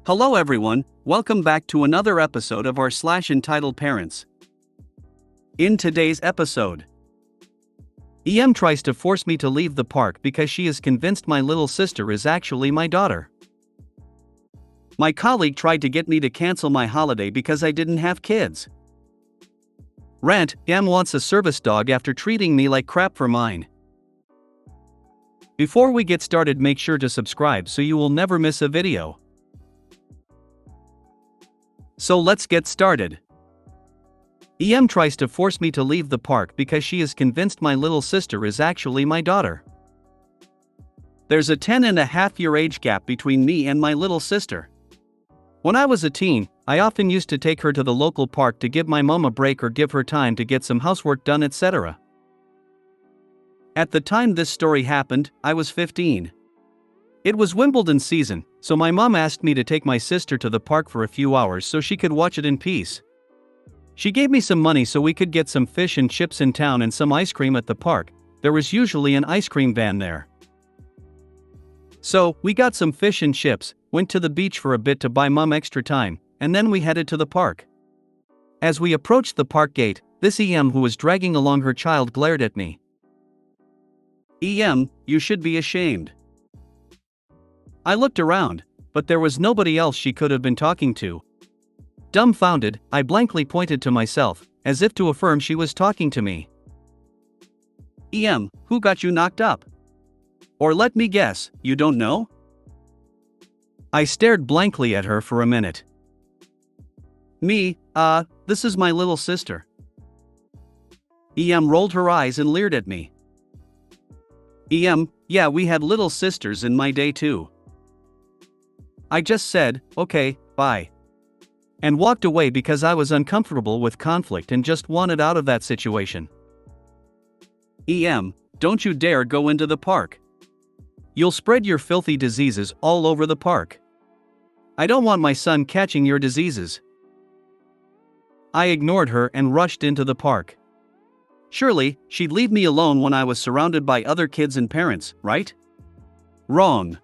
Hello everyone, welcome back to another episode of our entitled parents. In today's episode, EM tries to force me to leave the park because she is convinced my little sister is actually my daughter. My colleague tried to get me to cancel my holiday because I didn't have kids. Rant, EM wants a service dog after treating me like crap for mine. Before we get started, make sure to subscribe so you will never miss a video. So let's get started. EM tries to force me to leave the park because she is convinced my little sister is actually my daughter. There's a 10.5-year age gap between me and my little sister. When I was a teen, I often used to take her to the local park to give my mom a break or give her time to get some housework done, etc. At the time this story happened, I was 15. It was Wimbledon season, so my mom asked me to take my sister to the park for a few hours so she could watch it in peace. She gave me some money so we could get some fish and chips in town and some ice cream at the park. There was usually an ice cream van there. So, we got some fish and chips, went to the beach for a bit to buy mom extra time, and then we headed to the park. As we approached the park gate, this EM who was dragging along her child glared at me. "EM, you should be ashamed." I looked around, but there was nobody else she could have been talking to. Dumbfounded, I blankly pointed to myself, as if to affirm she was talking to me. "EM, who got you knocked up? Or let me guess, you don't know?" I stared blankly at her for a minute. "Me, this is my little sister." EM rolled her eyes and leered at me. "EM, yeah, we had little sisters in my day too." I just said, "Okay, bye," and walked away because I was uncomfortable with conflict and just wanted out of that situation. "EM, don't you dare go into the park. You'll spread your filthy diseases all over the park. I don't want my son catching your diseases." I ignored her and rushed into the park. Surely, she'd leave me alone when I was surrounded by other kids and parents, right? Wrong.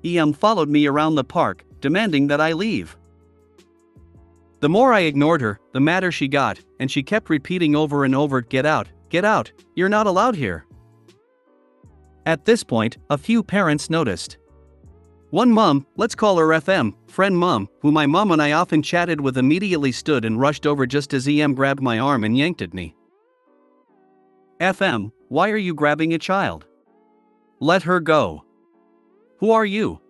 EM followed me around the park, demanding that I leave. The more I ignored her, the madder she got, and she kept repeating over and over, get out, you're not allowed here." At this point, a few parents noticed. One mom, let's call her FM, friend mom, who my mom and I often chatted with, immediately stood and rushed over just as EM grabbed my arm and yanked at me. "FM, why are you grabbing a child? Let her go. Who are you?"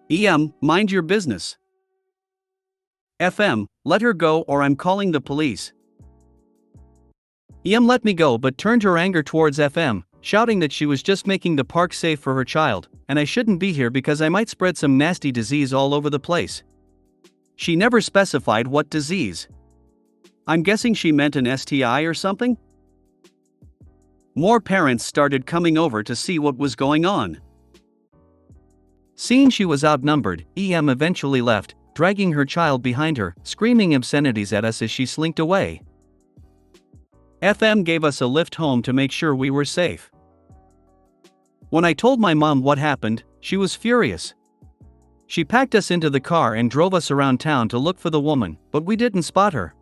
"EM, mind your business." "FM, let her go or I'm calling the police." EM let me go but turned her anger towards FM, shouting that she was just making the park safe for her child, and I shouldn't be here because I might spread some nasty disease all over the place. She never specified what disease. I'm guessing she meant an STI or something? More parents started coming over to see what was going on. Seeing she was outnumbered, EM eventually left, dragging her child behind her, screaming obscenities at us as she slinked away. FM gave us a lift home to make sure we were safe. When I told my mom what happened, she was furious. She packed us into the car and drove us around town to look for the woman, but we didn't spot her.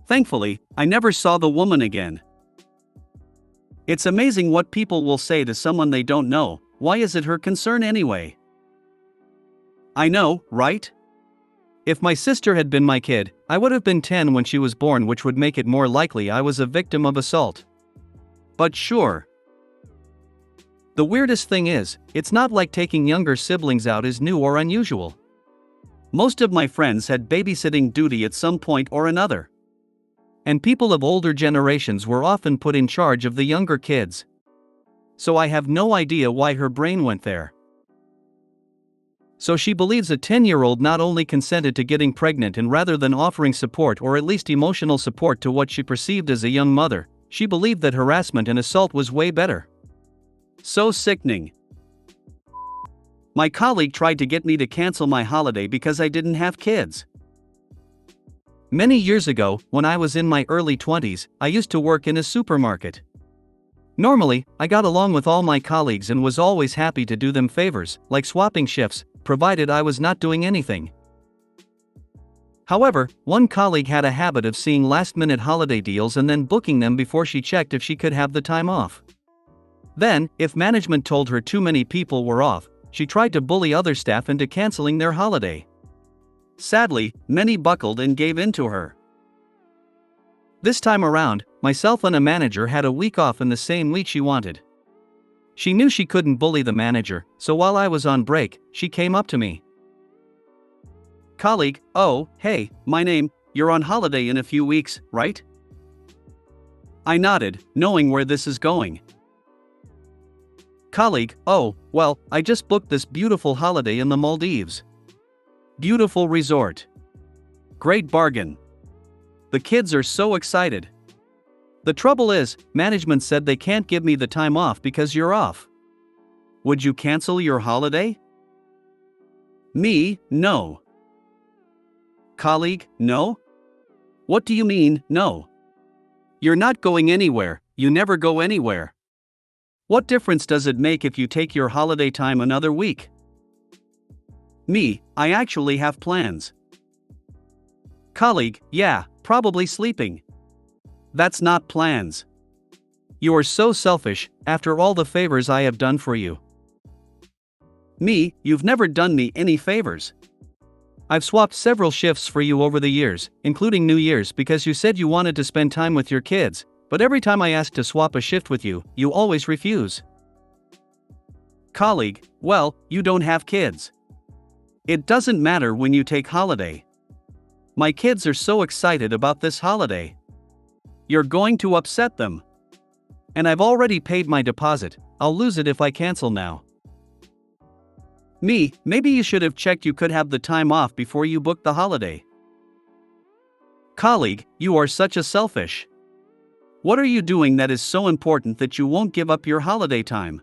Thankfully, I never saw the woman again. It's amazing what people will say to someone they don't know. Why is it her concern anyway? I know, right? If my sister had been my kid, I would have been 10 when she was born, which would make it more likely I was a victim of assault. But sure. The weirdest thing is, it's not like taking younger siblings out is new or unusual. Most of my friends had babysitting duty at some point or another. And people of older generations were often put in charge of the younger kids. So I have no idea why her brain went there. So she believes a 10-year-old not only consented to getting pregnant, and rather than offering support or at least emotional support to what she perceived as a young mother, she believed that harassment and assault was way better. So sickening. My colleague tried to get me to cancel my holiday because I didn't have kids. Many years ago, when I was in my early 20s, I used to work in a supermarket. Normally, I got along with all my colleagues and was always happy to do them favors, like swapping shifts, provided I was not doing anything. However, one colleague had a habit of seeing last-minute holiday deals and then booking them before she checked if she could have the time off. Then, if management told her too many people were off, she tried to bully other staff into canceling their holiday. Sadly, many buckled and gave in to her. This time around, myself and a manager had a week off in the same week she wanted. She knew she couldn't bully the manager, so while I was on break, she came up to me. Colleague, oh, hey, my name, you're on holiday in a few weeks, right? I nodded, knowing where this is going. Colleague, oh, well, I just booked this beautiful holiday in the Maldives. Beautiful resort. Great bargain. The kids are so excited. The trouble is, management said they can't give me the time off because you're off. Would you cancel your holiday? Me, no. Colleague, no? What do you mean, no? You're not going anywhere, you never go anywhere. What difference does it make if you take your holiday time another week? Me, I actually have plans. Colleague, yeah, probably sleeping. That's not plans. You are so selfish, after all the favors I have done for you. Me, you've never done me any favors. I've swapped several shifts for you over the years, including New Year's, because you said you wanted to spend time with your kids, but every time I asked to swap a shift with you, you always refuse. Colleague, well, you don't have kids. It doesn't matter when you take holiday. My kids are so excited about this holiday. You're going to upset them. And I've already paid my deposit, I'll lose it if I cancel now. Me, maybe you should have checked you could have the time off before you booked the holiday. Colleague, you are such a selfish. What are you doing that is so important that you won't give up your holiday time?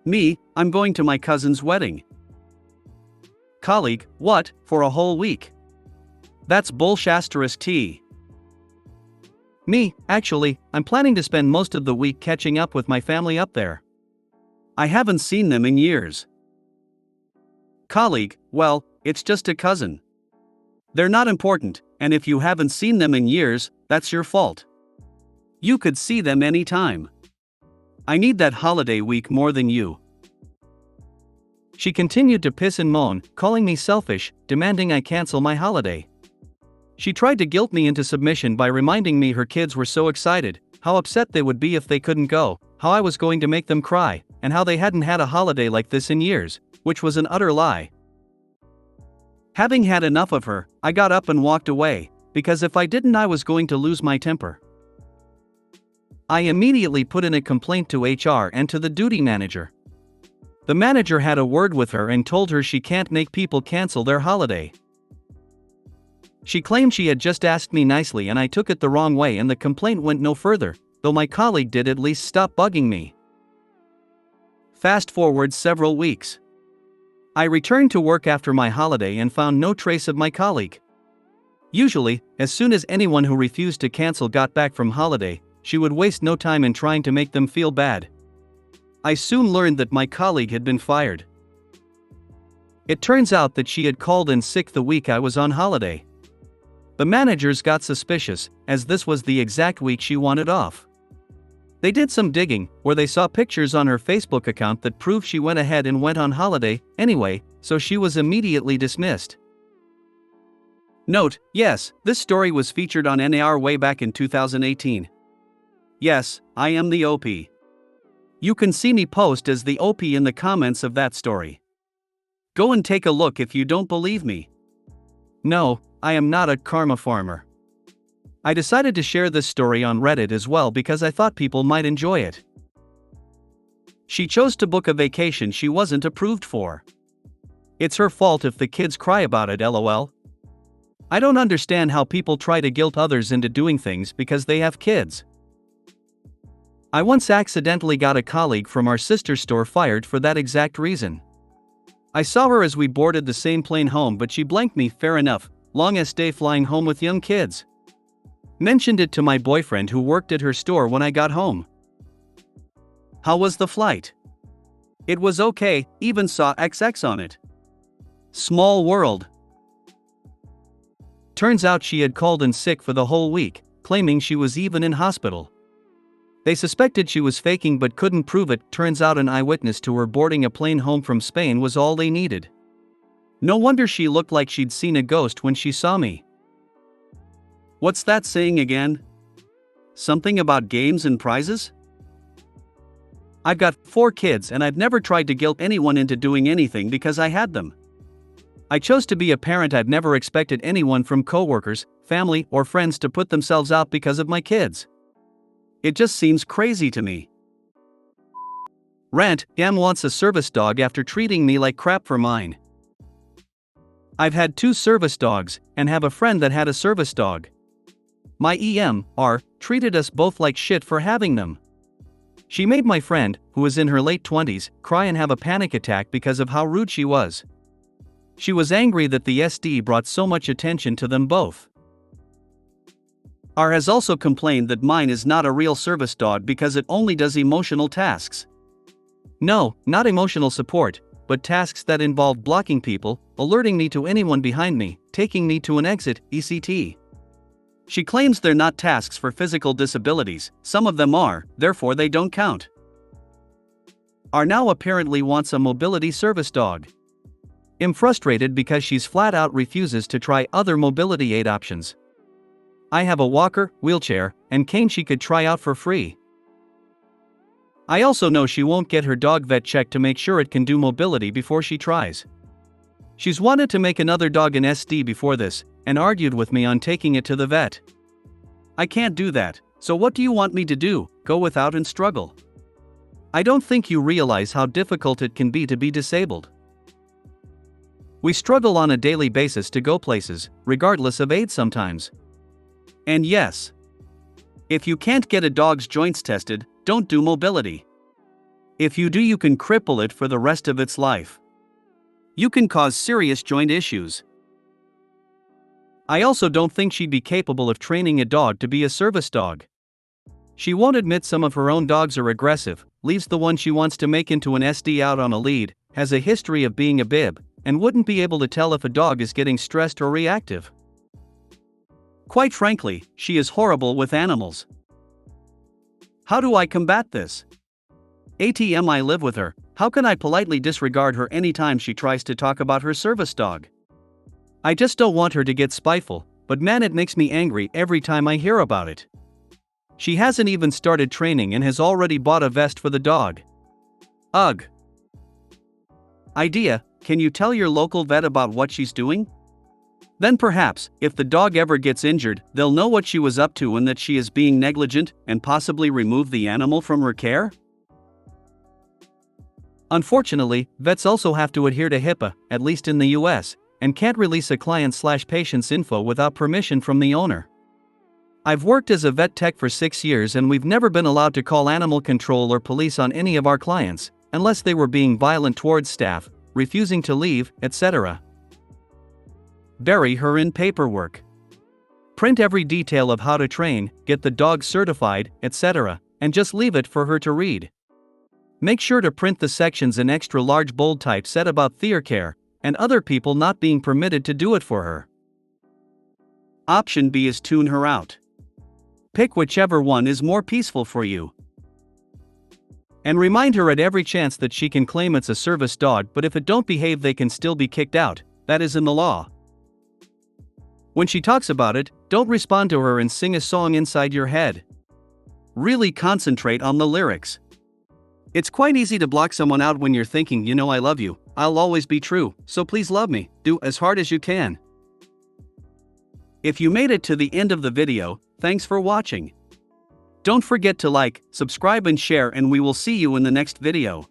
Me, I'm going to my cousin's wedding. Colleague, what, for a whole week? That's bullshit. Me, actually, I'm planning to spend most of the week catching up with my family up there. I haven't seen them in years. Colleague, well, it's just a cousin. They're not important, and if you haven't seen them in years, that's your fault. You could see them anytime. I need that holiday week more than you. She continued to piss and moan, calling me selfish, demanding I cancel my holiday. She tried to guilt me into submission by reminding me her kids were so excited, how upset they would be if they couldn't go, how I was going to make them cry, and how they hadn't had a holiday like this in years, which was an utter lie. Having had enough of her, I got up and walked away, because if I didn't I was going to lose my temper. I immediately put in a complaint to HR and to the duty manager. The manager had a word with her and told her she can't make people cancel their holiday. She claimed she had just asked me nicely and I took it the wrong way, and the complaint went no further, though my colleague did at least stop bugging me. Fast forward several weeks. I returned to work after my holiday and found no trace of my colleague. Usually, as soon as anyone who refused to cancel got back from holiday, she would waste no time in trying to make them feel bad. I soon learned that my colleague had been fired. It turns out that she had called in sick the week I was on holiday. The managers got suspicious, as this was the exact week she wanted off. They did some digging, where they saw pictures on her Facebook account that proved she went ahead and went on holiday anyway, so she was immediately dismissed. Note, yes, this story was featured on NAR way back in 2018. Yes, I am the OP. You can see me post as the OP in the comments of that story. Go and take a look if you don't believe me. No, I am not a karma farmer. I decided to share this story on Reddit as well because I thought people might enjoy it. She chose to book a vacation she wasn't approved for. It's her fault if the kids cry about it, lol. I don't understand how people try to guilt others into doing things because they have kids. I once accidentally got a colleague from our sister store fired for that exact reason. I saw her as we boarded the same plane home, but she blanked me. Fair enough, long-ass day flying home with young kids. Mentioned it to my boyfriend who worked at her store when I got home. How was the flight? It was okay, even saw XX on it. Small world. Turns out she had called in sick for the whole week, claiming she was even in hospital. They suspected she was faking but couldn't prove it. Turns out an eyewitness to her boarding a plane home from Spain was all they needed. No wonder she looked like she'd seen a ghost when she saw me. What's that saying again? Something about games and prizes? I've got 4 kids and I've never tried to guilt anyone into doing anything because I had them. I chose to be a parent. I've never expected anyone from coworkers, family, or friends to put themselves out because of my kids. It just seems crazy to me. Rant: EM wants a service dog after treating me like crap for mine. I've had 2 service dogs, and have a friend that had a service dog. My EM, R, treated us both like shit for having them. She made my friend, who was in her late 20s, cry and have a panic attack because of how rude she was. She was angry that the SD brought so much attention to them both. R has also complained that mine is not a real service dog because it only does emotional tasks. No, not emotional support, but tasks that involve blocking people, alerting me to anyone behind me, taking me to an exit, etc. She claims they're not tasks for physical disabilities. Some of them are, therefore they don't count. R now apparently wants a mobility service dog. I'm frustrated because she's flat out refuses to try other mobility aid options. I have a walker, wheelchair, and cane she could try out for free. I also know she won't get her dog vet checked to make sure it can do mobility before she tries. She's wanted to make another dog an SD before this, and argued with me on taking it to the vet. I can't do that, so what do you want me to do, go without and struggle? I don't think you realize how difficult it can be to be disabled. We struggle on a daily basis to go places, regardless of aid sometimes. And yes, if you can't get a dog's joints tested, don't do mobility. If you do, you can cripple it for the rest of its life. You can cause serious joint issues. I also don't think she'd be capable of training a dog to be a service dog. She won't admit some of her own dogs are aggressive, leaves the one she wants to make into an SD out on a lead, has a history of being a bib, and wouldn't be able to tell if a dog is getting stressed or reactive. Quite frankly, she is horrible with animals. How do I combat this? ATM, I live with her. How can I politely disregard her anytime she tries to talk about her service dog? I just don't want her to get spiteful, but man, it makes me angry every time I hear about it. She hasn't even started training and has already bought a vest for the dog. Ugh. Idea: can you tell your local vet about what she's doing? Then perhaps, if the dog ever gets injured, they'll know what she was up to and that she is being negligent, and possibly remove the animal from her care? Unfortunately, vets also have to adhere to HIPAA, at least in the US, and can't release a client/patient's info without permission from the owner. I've worked as a vet tech for 6 years and we've never been allowed to call animal control or police on any of our clients, unless they were being violent towards staff, refusing to leave, etc. Bury her in paperwork. Print every detail of how to train, get the dog certified, etc., and just leave it for her to read. Make sure to print the sections in extra large bold type said about TheorCare, and other people not being permitted to do it for her. Option B is tune her out. Pick whichever one is more peaceful for you. And remind her at every chance that she can claim it's a service dog, but if it don't behave they can still be kicked out. That is in the law. When she talks about it, don't respond to her and sing a song inside your head. Really concentrate on the lyrics. It's quite easy to block someone out when you're thinking, you know, I love you, I'll always be true, so please love me, do as hard as you can. If you made it to the end of the video, thanks for watching. Don't forget to like, subscribe and share, and we will see you in the next video.